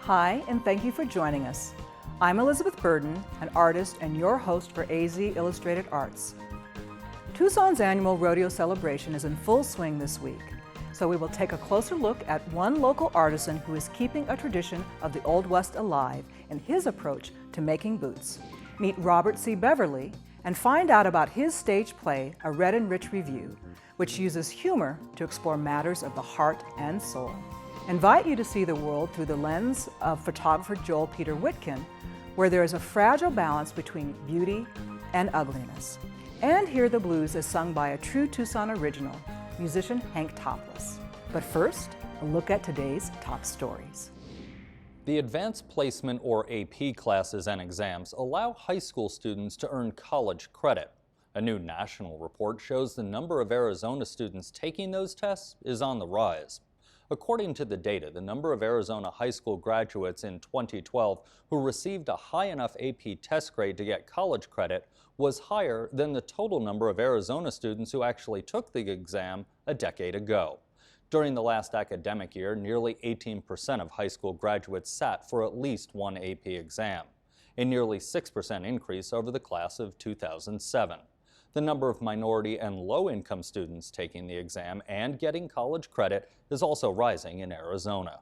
Hi, and thank you for joining us. I'm Elizabeth Burden, an artist and your host for AZ Illustrated Arts. Tucson's annual rodeo celebration is in full swing this week, so we will take a closer look at one local artisan who is keeping a tradition of the Old West alive in his approach to making boots. Meet Robert C. Beverly and find out about his stage play, A Red and Rich Review, which uses humor to explore matters of the heart and soul. Invite you to see the world through the lens of photographer Peter Witkin, where there is a fragile balance between beauty and ugliness. And hear the blues as sung by a true Tucson original, musician Hank Topless. But first, a look at today's top stories. The Advanced Placement or AP classes and exams allow high school students to earn college credit. A new national report shows the number of Arizona students taking those tests is on the rise. According to the data, the number of Arizona high school graduates in 2012 who received a high enough AP test grade to get college credit was higher than the total number of Arizona students who actually took the exam a decade ago. During the last academic year, nearly 18% of high school graduates sat for at least one AP exam, a nearly 6% increase over the class of 2007. The number of minority and low-income students taking the exam and getting college credit is also rising in Arizona.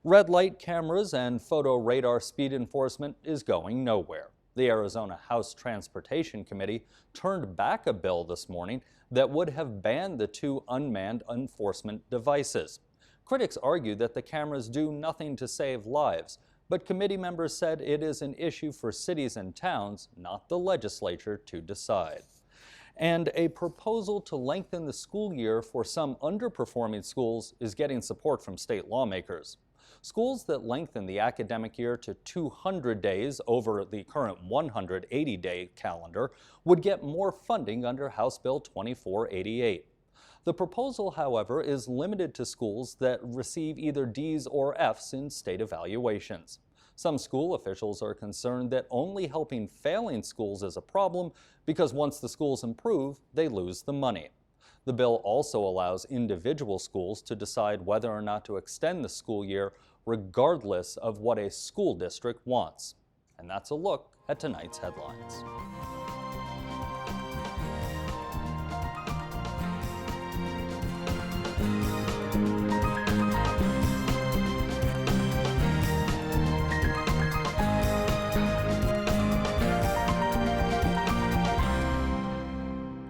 Red light cameras and photo radar speed enforcement is going nowhere. The Arizona House Transportation Committee turned back a bill this morning that would have banned the two unmanned enforcement devices. Critics argue that the cameras do nothing to save lives, but committee members said it is an issue for cities and towns, not the legislature, to decide. And a proposal to lengthen the school year for some underperforming schools is getting support from state lawmakers. Schools that lengthen the academic year to 200 days over the current 180-day calendar would get more funding under House Bill 2488. The proposal, however, is limited to schools that receive either D's or F's in state evaluations. Some school officials are concerned that only helping failing schools is a problem because once the schools improve, they lose the money. The bill also allows individual schools to decide whether or not to extend the school year regardless of what a school district wants. And that's a look at tonight's headlines.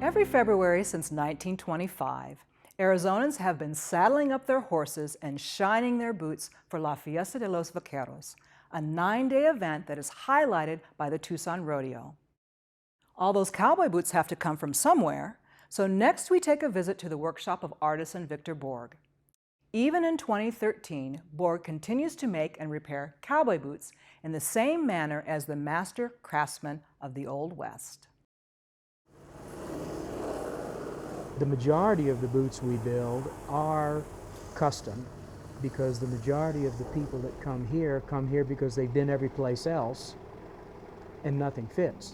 Every February since 1925, Arizonans have been saddling up their horses and shining their boots for La Fiesta de los Vaqueros, a 9-day event that is highlighted by the Tucson Rodeo. All those cowboy boots have to come from somewhere, so next we take a visit to the workshop of artisan Victor Borg. Even in 2013, Borg continues to make and repair cowboy boots in the same manner as the master craftsman of the Old West. The majority of the boots we build are custom because the majority of the people that come here because they've been every place else and nothing fits.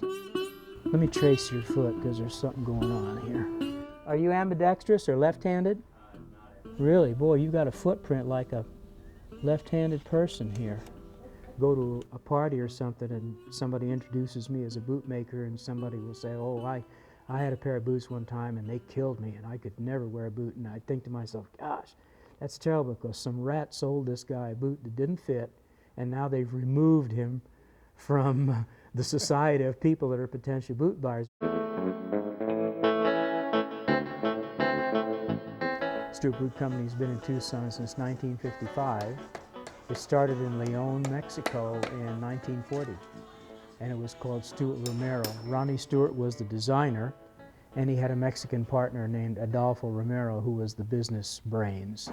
Let me trace your foot because there's something going on here. Are you ambidextrous or left-handed? Really? Boy, you've got a footprint like a left-handed person here. Go to a party or something and somebody introduces me as a boot maker and somebody will say, oh, I had a pair of boots one time and they killed me and I could never wear a boot, and I think to myself, gosh, that's terrible because some rat sold this guy a boot that didn't fit and now they've removed him from the society of people that are potential boot buyers. Stewart Boot Company's been in Tucson since 1955. It started in Leon, Mexico in 1940. And it was called Stuart Romero. Ronnie Stewart was the designer, and he had a Mexican partner named Adolfo Romero, who was the business brains.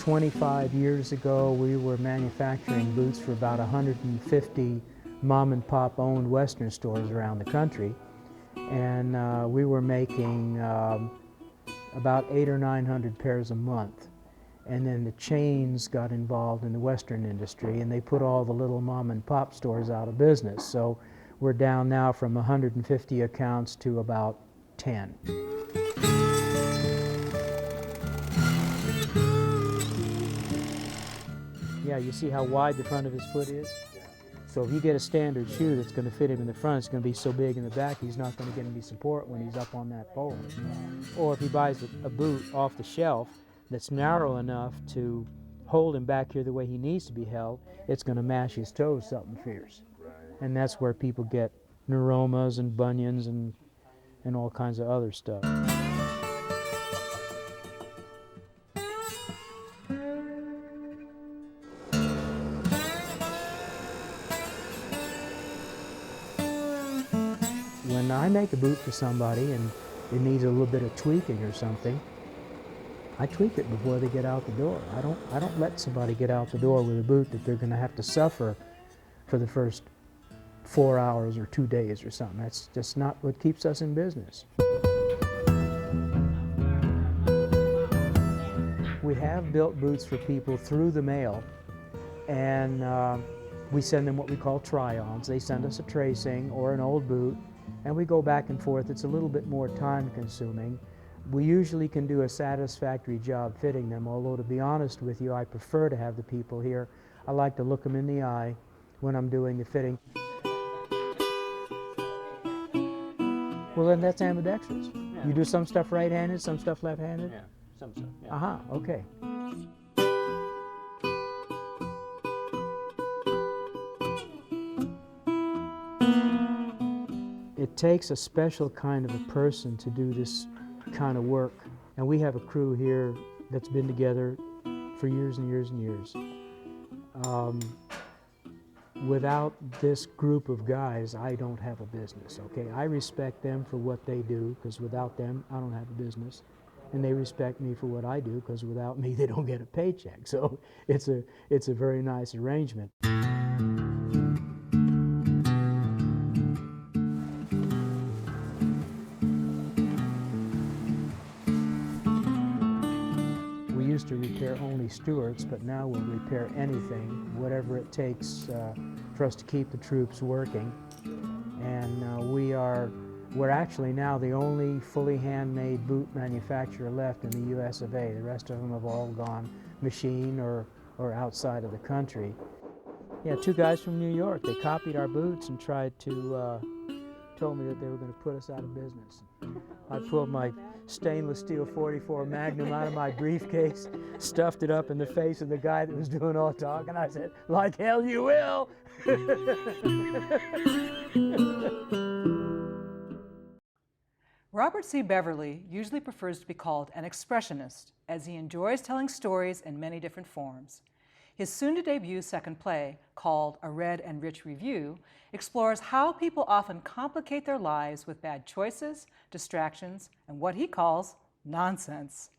25 years ago, we were manufacturing boots for about 150 mom and pop owned Western stores around the country. And we were making about 800 or 900 pairs a month. And then the chains got involved in the Western industry and they put all the little mom and pop stores out of business. So we're down now from 150 accounts to about 10. Yeah, you see how wide the front of his foot is? So if you get a standard shoe that's going to fit him in the front, it's going to be so big in the back, he's not going to get any support when he's up on that pole. Or if he buys a boot off the shelf that's narrow enough to hold him back here the way he needs to be held, it's going to mash his toes something fierce. And that's where people get neuromas and bunions and all kinds of other stuff. When I make a boot for somebody and it needs a little bit of tweaking or something, I tweak it before they get out the door. I don't let somebody get out the door with a boot that they're going to have to suffer for the first 4 hours or 2 days or something. That's just not what keeps us in business. We have built boots for people through the mail, and we send them what we call try-ons. They send us a tracing or an old boot, and we go back and forth. It's a little bit more time-consuming. We usually can do a satisfactory job fitting them, although to be honest with you, I prefer to have the people here. I like to look them in the eye when I'm doing the fitting. Well, then that's ambidextrous. Yeah. You do some stuff right-handed, some stuff left-handed? Yeah, some stuff, yeah. Uh-huh, okay. It takes a special kind of a person to do this kind of work. And we have a crew here that's been together for years and years and years. Without this group of guys, I don't have a business, okay? I respect them for what they do, because without them, I don't have a business. And they respect me for what I do, because without me, they don't get a paycheck. So it's a very nice arrangement. We used to repair only Stewarts, but now we'll repair anything, whatever it takes for us to keep the troops working. And we're actually now the only fully handmade boot manufacturer left in the US of A. The rest of them have all gone machine or outside of the country. Yeah, 2 guys from New York, they copied our boots and tried to, told me that they were going to put us out of business. I pulled my stainless steel 44 Magnum out of my briefcase, stuffed it up in the face of the guy that was doing all the talking. I said, "Like hell you will." Robert C. Beverly usually prefers to be called an expressionist, as he enjoys telling stories in many different forms. His soon-to-debut second play, called A Red and Rich Review, explores how people often complicate their lives with bad choices, distractions, and what he calls nonsense.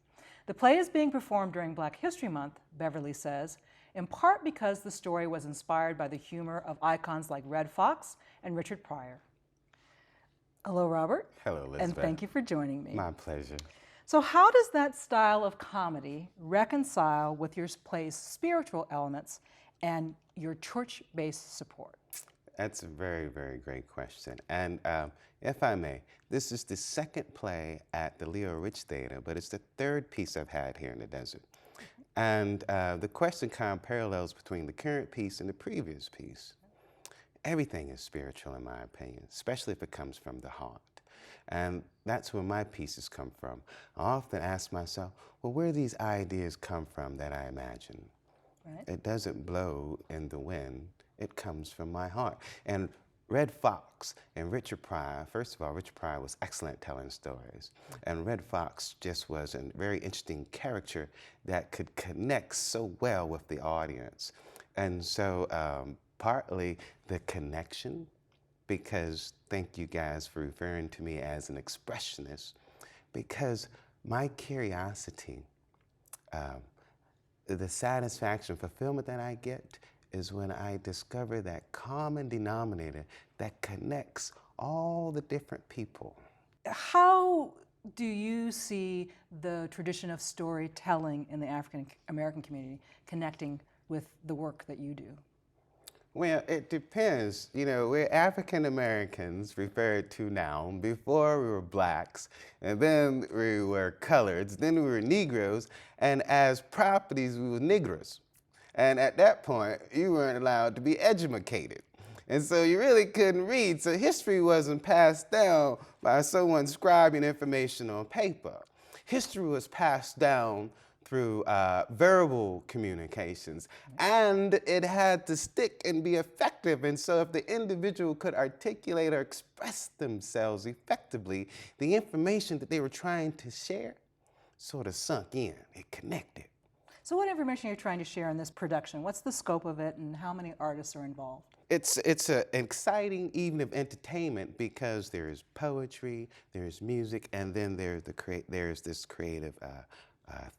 The play is being performed during Black History Month, Beverly says, in part because the story was inspired by the humor of icons like Red Fox and Richard Pryor. Hello, Robert. Hello, Elizabeth. And thank you for joining me. My pleasure. So how does that style of comedy reconcile with your play's spiritual elements and your church-based support? That's a very, very great question. And if I may, this is the second play at the Leo Rich Theater, but it's the third piece I've had here in the desert. And the question kind of parallels between the current piece and the previous piece. Everything is spiritual, in my opinion, especially if it comes from the heart. And that's where my pieces come from. I often ask myself, well, where do these ideas come from that I imagine? Right. It doesn't blow in the wind. It comes from my heart. And Red Fox and Richard Pryor, first of all, Richard Pryor was excellent telling stories. And Red Fox just was a very interesting character that could connect so well with the audience. And so partly the connection, because thank you guys for referring to me as an expressionist, because my curiosity, the satisfaction, fulfillment that I get is when I discover that common denominator that connects all the different people. How do you see the tradition of storytelling in the African American community connecting with the work that you do? Well, it depends. You know, we're African Americans referred to now. Before we were blacks, and then we were coloreds, then we were Negroes, and as properties we were Negroes. And at that point, you weren't allowed to be educated. And so you really couldn't read. So history wasn't passed down by someone scribing information on paper. History was passed down through verbal communications, and it had to stick and be effective. And so if the individual could articulate or express themselves effectively, the information that they were trying to share sort of sunk in, it connected. So what information are you trying to share in this production? What's the scope of it, and how many artists are involved? It's an exciting evening of entertainment because there's poetry, there's music, and then there's this creative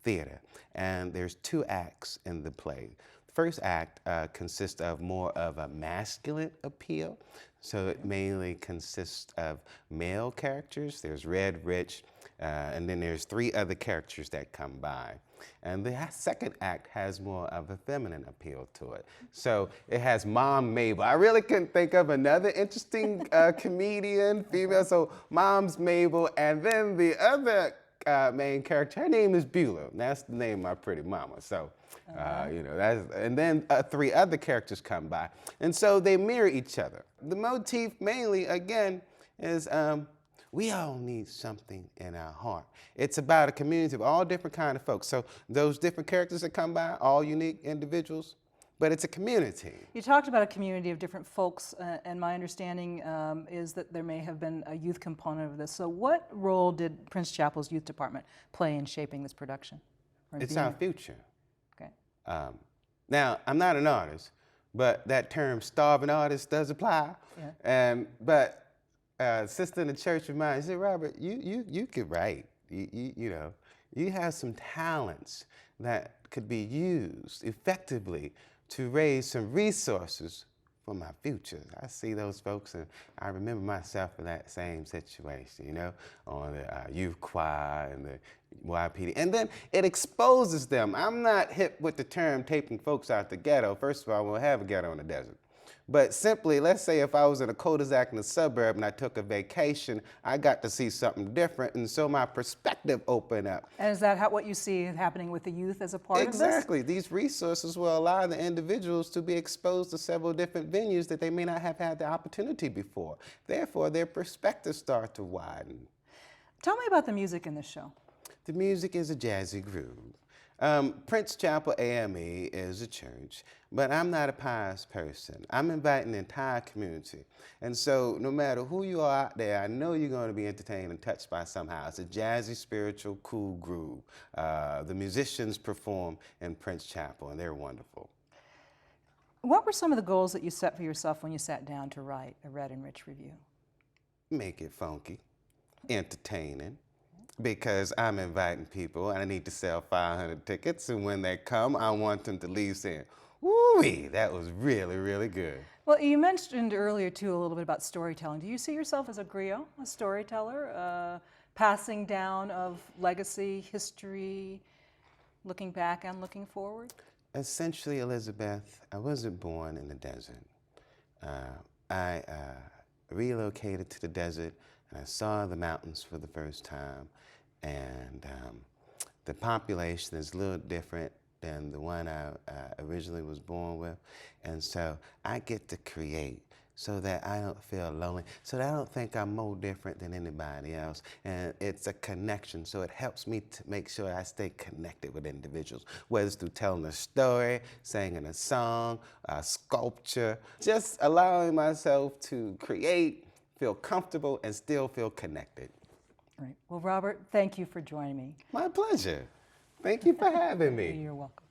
theater. And there's 2 acts in the play. The first act consists of more of a masculine appeal. So it mainly consists of male characters. There's Red, Rich, and then there's 3 other characters that come by. And the second act has more of a feminine appeal to it. So it has Mom Mabel. I really couldn't think of another interesting comedian, female. So Mom's Mabel, and then the other main character, her name is Beulah. That's the name of my pretty mama. So, you know, and then 3 other characters come by. And so they mirror each other. The motif mainly, again, is we all need something in our heart. It's about a community of all different kind of folks. So those different characters that come by, all unique individuals, but it's a community. You talked about a community of different folks, and my understanding is that there may have been a youth component of this. So what role did Prince Chapel's youth department play in shaping this production? It's our future. Okay. Now, I'm not an artist, but that term starving artist does apply. Yeah. But sister in the church of mine said, Robert, you could write. You know, you have some talents that could be used effectively to raise some resources for my future. I see those folks, and I remember myself in that same situation, you know, on the youth choir and the YPD. And then it exposes them. I'm not hip with the term taking folks out the ghetto. First of all, we'll have a ghetto in the desert. But simply, let's say if I was in a cul-de-sac in the suburb and I took a vacation, I got to see something different, and so my perspective opened up. And is that what you see happening with the youth as a part of this? Exactly. These resources will allow the individuals to be exposed to several different venues that they may not have had the opportunity before. Therefore, their perspectives start to widen. Tell me about the music in this show. The music is a jazzy groove. Prince Chapel AME is a church, but I'm not a pious person. I'm inviting the entire community. And so no matter who you are out there, I know you're going to be entertained and touched by somehow. It's a jazzy, spiritual, cool groove. The musicians perform in Prince Chapel, and they're wonderful. What were some of the goals that you set for yourself when you sat down to write a Red and Rich review? Make it funky, entertaining, because I'm inviting people and I need to sell 500 tickets, and when they come, I want them to leave saying, woo-wee, that was really, really good. Well, you mentioned earlier, too, a little bit about storytelling. Do you see yourself as a griot, a storyteller, passing down of legacy, history, looking back and looking forward? Essentially, Elizabeth, I wasn't born in the desert. I relocated to the desert, and I saw the mountains for the first time, and the population is a little different than the one I originally was born with, and so I get to create so that I don't feel lonely, so that I don't think I'm more different than anybody else, and it's a connection, so it helps me to make sure I stay connected with individuals, whether it's through telling a story, singing a song, a sculpture, just allowing myself to create, feel comfortable, and still feel connected. Right. Well, Robert, thank you for joining me. My pleasure. Thank you for having me. You're welcome.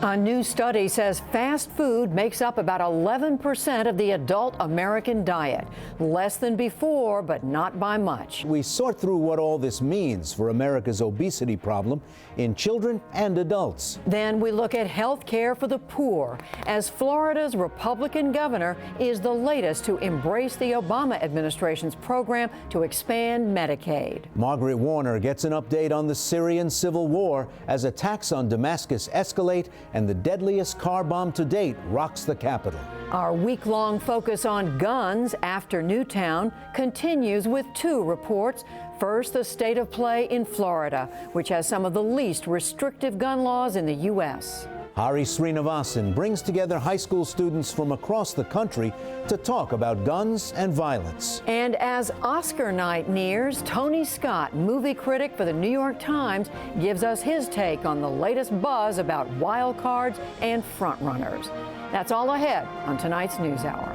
A new study says fast food makes up about 11% of the adult American diet. Less than before, but not by much. We sort through what all this means for America's obesity problem in children and adults. Then we look at health care for the poor, as Florida's Republican governor is the latest to embrace the Obama administration's program to expand Medicaid. Margaret Warner gets an update on the Syrian civil war as attacks on Damascus escalate and the deadliest car bomb to date rocks the Capitol. Our week-long focus on guns after Newtown continues with two reports. First, the state of play in Florida, which has some of the least restrictive gun laws in the U.S. Hari Srinivasan brings together high school students from across the country to talk about guns and violence. And as Oscar night nears, Tony Scott, movie critic for the New York Times, gives us his take on the latest buzz about wild cards and frontrunners. That's all ahead on tonight's NewsHour.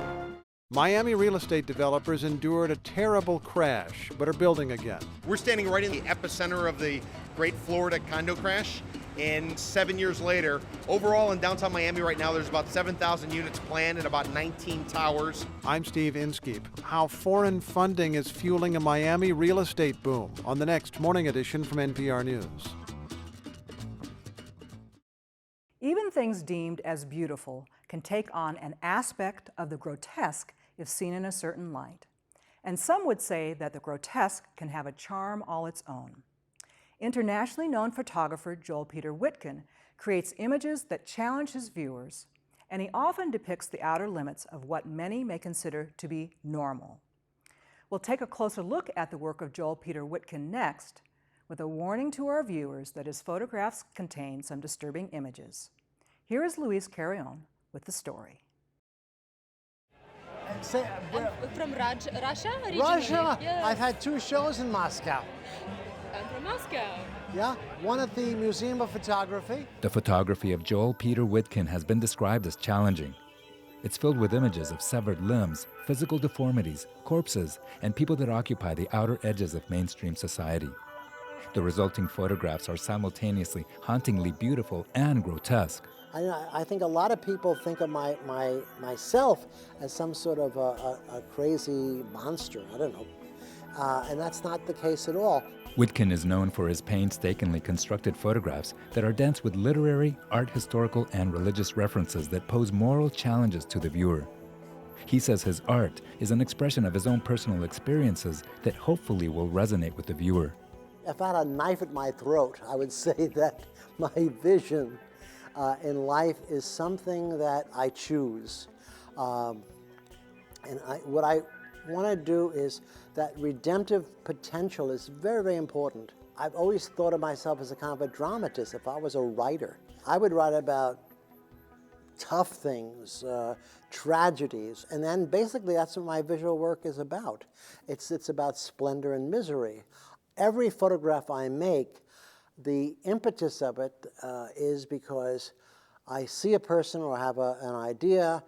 Miami real estate developers endured a terrible crash, but are building again. We're standing right in the epicenter of the great Florida condo crash. And 7 years later, overall in downtown Miami right now, there's about 7,000 units planned and about 19 towers. I'm Steve Inskeep. How foreign funding is fueling a Miami real estate boom on the next morning edition from NPR News. Even things deemed as beautiful can take on an aspect of the grotesque if seen in a certain light. And some would say that the grotesque can have a charm all its own. Internationally known photographer Joel Peter Witkin creates images that challenge his viewers, and he often depicts the outer limits of what many may consider to be normal. We'll take a closer look at the work of Joel Peter Witkin next, with a warning to our viewers that his photographs contain some disturbing images. Here is Luis Carrion with the story. From Russia originally? Russia? Yes. I've had 2 shows in Moscow. I'm from Moscow. Yeah, one at the Museum of Photography. The photography of Joel Peter Witkin has been described as challenging. It's filled with images of severed limbs, physical deformities, corpses, and people that occupy the outer edges of mainstream society. The resulting photographs are simultaneously hauntingly beautiful and grotesque. I think a lot of people think of myself as some sort of a crazy monster. I don't know. And that's not the case at all. Witkin is known for his painstakingly constructed photographs that are dense with literary, art historical, and religious references that pose moral challenges to the viewer. He says his art is an expression of his own personal experiences that hopefully will resonate with the viewer. If I had a knife at my throat, I would say that my vision in life is something that I choose. And what I want to do is that redemptive potential is very, very important. I've always thought of myself as a kind of a dramatist. If I was a writer, I would write about tough things, tragedies, and then basically that's what my visual work is about. It's about splendor and misery. Every photograph I make, the impetus of it is because I see a person or have an idea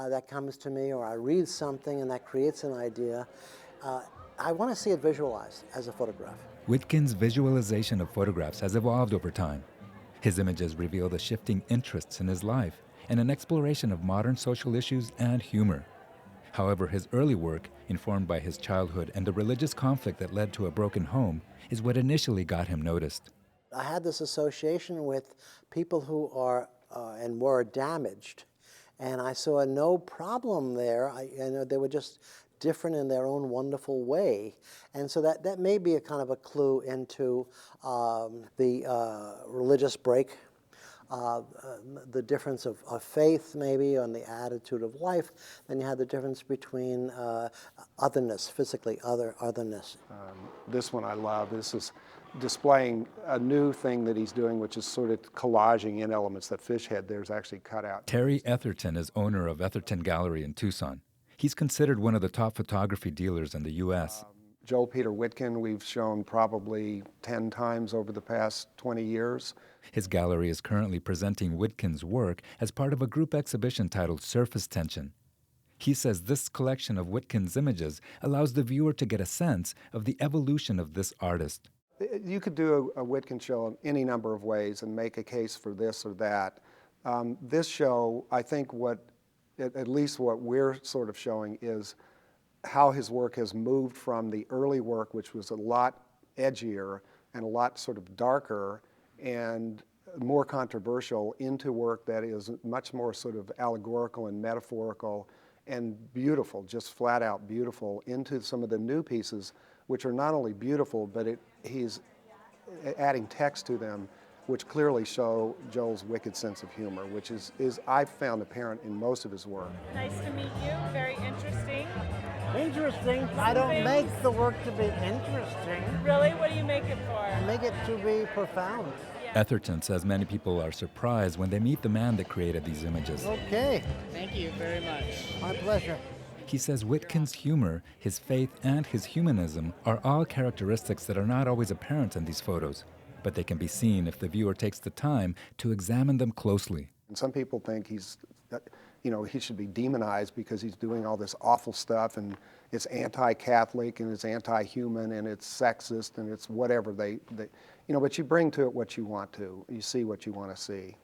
that comes to me, or I read something and that creates an idea. I want to see it visualized as a photograph. Witkin's visualization of photographs has evolved over time. His images reveal the shifting interests in his life and an exploration of modern social issues and humor. However, his early work, informed by his childhood and the religious conflict that led to a broken home, is what initially got him noticed. I had this association with people who are and were damaged, and I saw no problem there. They were just different in their own wonderful way, and so that may be a kind of a clue into the religious break, the difference of faith maybe, and the attitude of life. Then you have the difference between otherness, physically otherness. This one I love. This is displaying a new thing that he's doing, which is sort of collaging in elements that Fish had there's actually cut out. Terry Etherton is owner of Etherton Gallery in Tucson. He's considered one of the top photography dealers in the U.S. Joel Peter Witkin, we've shown probably 10 times over the past 20 years. His gallery is currently presenting Witkin's work as part of a group exhibition titled Surface Tension. He says this collection of Witkin's images allows the viewer to get a sense of the evolution of this artist. You could do a Witkin show in any number of ways and make a case for this or that. This show, I think at least what we're sort of showing is how his work has moved from the early work, which was a lot edgier and a lot sort of darker and more controversial, into work that is much more sort of allegorical and metaphorical and beautiful, just flat out beautiful, into some of the new pieces, which are not only beautiful, but he's adding text to them which clearly show Joel's wicked sense of humor, which is I've found apparent in most of his work. Nice to meet you. Very interesting. Interesting. I don't make the work to be interesting. Really? What do you make it for? I make it to be profound. Etherton says many people are surprised when they meet the man that created these images. Okay. Thank you very much. My pleasure. He says Witkin's humor, his faith, and his humanism are all characteristics that are not always apparent in these photos, but they can be seen if the viewer takes the time to examine them closely. And some people think he should be demonized because he's doing all this awful stuff, and it's anti-Catholic, and it's anti-human, and it's sexist, and it's whatever but you bring to it what you want to. You see what you want to see.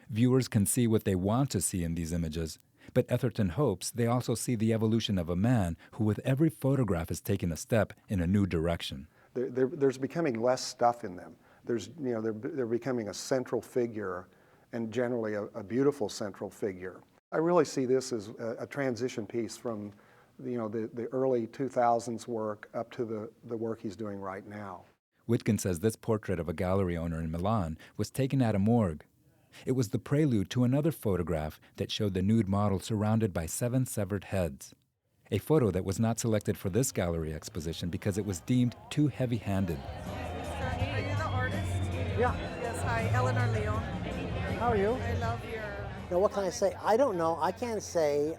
Viewers can see what they want to see in these images, but Etherton hopes they also see the evolution of a man who with every photograph is taking a step in a new direction. There's becoming less stuff in them. They're becoming a central figure, and generally a beautiful central figure. I really see this as a transition piece from the early 2000s work up to the work he's doing right now. Witkin says this portrait of a gallery owner in Milan was taken at a morgue. It was the prelude to another photograph that showed the nude model surrounded by 7 severed heads. A photo that was not selected for this gallery exposition because it was deemed too heavy-handed. Are you the artist? Yeah. Yes, hi, Eleanor Leon. How are you? I love your... Now, what can I say? I don't know. I can't say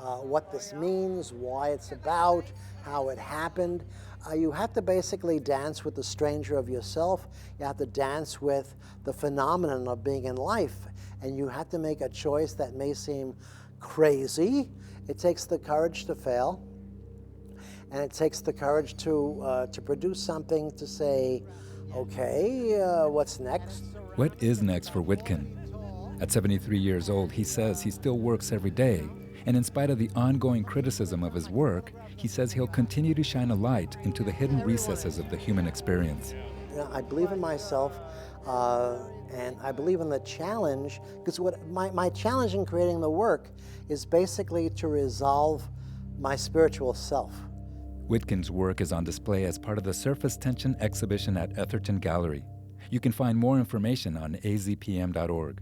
what this means, why it's about, how it happened. You have to basically dance with the stranger of yourself. You have to dance with the phenomenon of being in life. And you have to make a choice that may seem crazy. It takes the courage to fail. And it takes the courage to produce something to say, okay, what's next? What is next for Witkin? At 73 years old, he says he still works every day. And in spite of the ongoing criticism of his work, he says he'll continue to shine a light into the hidden recesses of the human experience. I believe in myself, and I believe in the challenge, because my challenge in creating the work is basically to resolve my spiritual self. Witkin's work is on display as part of the Surface Tension exhibition at Etherton Gallery. You can find more information on azpm.org.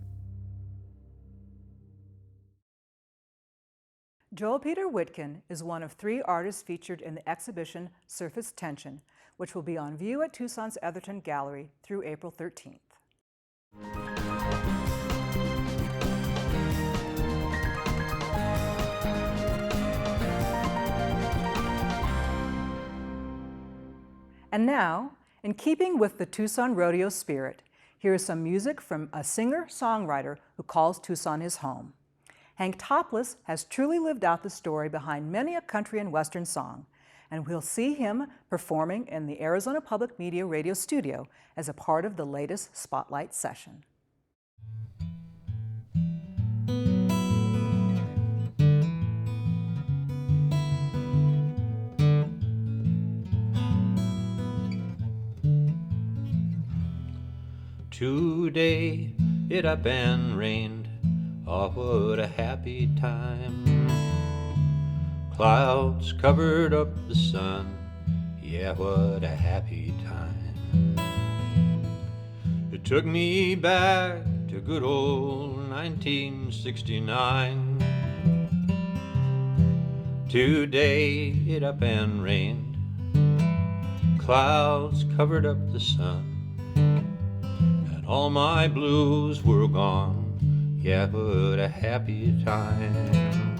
Joel Peter Witkin is one of 3 artists featured in the exhibition Surface Tension, which will be on view at Tucson's Etherton Gallery through April 13th. And now, in keeping with the Tucson rodeo spirit, here is some music from a singer-songwriter who calls Tucson his home. Hank Topless has truly lived out the story behind many a country and western song, and we'll see him performing in the Arizona Public Media radio studio as a part of the latest Spotlight session. Today it up and rained, oh what a happy time. Clouds covered up the sun, yeah what a happy time. It took me back to good old 1969. Today it up and rained, clouds covered up the sun. All my blues were gone, yeah, what a happy time.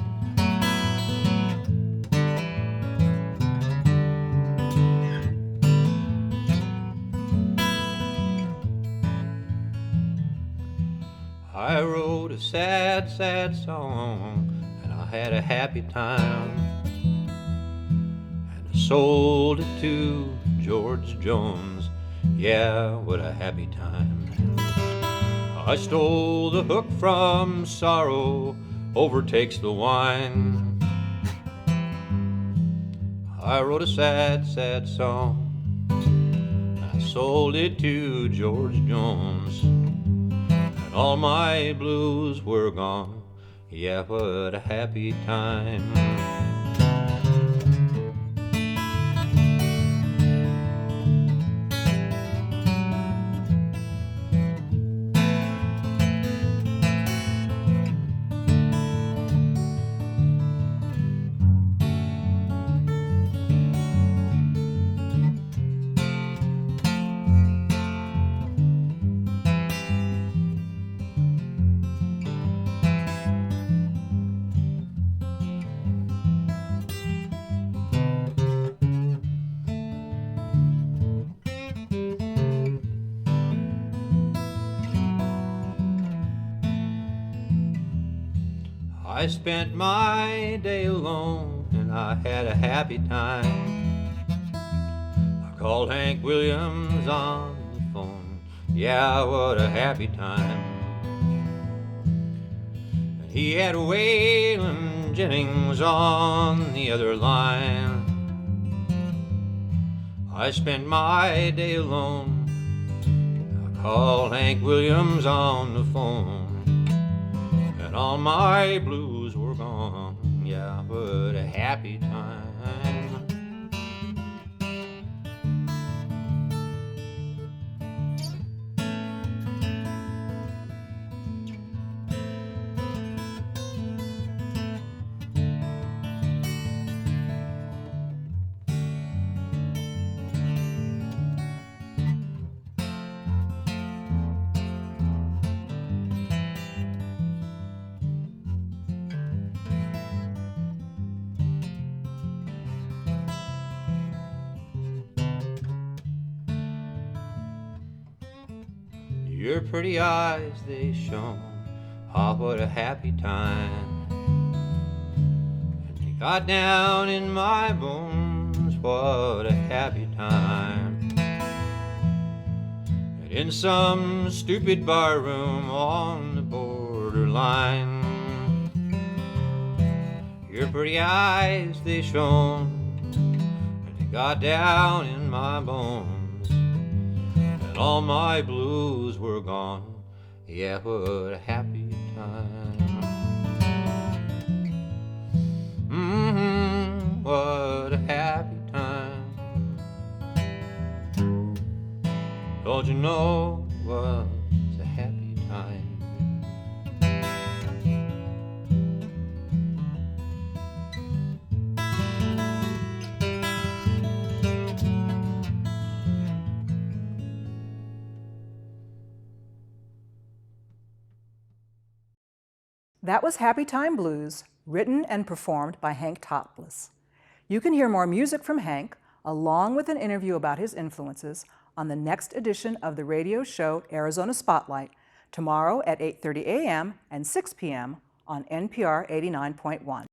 I wrote a sad, sad song, and I had a happy time. And I sold it to George Jones, yeah, what a happy time. I stole the hook from sorrow, overtakes the wine. I wrote a sad, sad song, I sold it to George Jones. And all my blues were gone, yeah, what a happy time. I spent my day alone and I had a happy time. I called Hank Williams on the phone. Yeah, what a happy time. And he had Waylon Jennings on the other line. I spent my day alone. I called Hank Williams on the phone. And all my blues were gone. Yeah, what a happy time. Your pretty eyes, they shone. Ah, what a happy time. And they got down in my bones. What a happy time. And in some stupid bar room on the borderline, your pretty eyes, they shone. And they got down in my bones. And all my blues were gone. Yeah, what a happy time. What a happy time. Don't you know what's a happy time? That was Happy Time Blues, written and performed by Hank Topless. You can hear more music from Hank, along with an interview about his influences, on the next edition of the radio show Arizona Spotlight, tomorrow at 8:30 a.m. and 6 p.m. on NPR 89.1.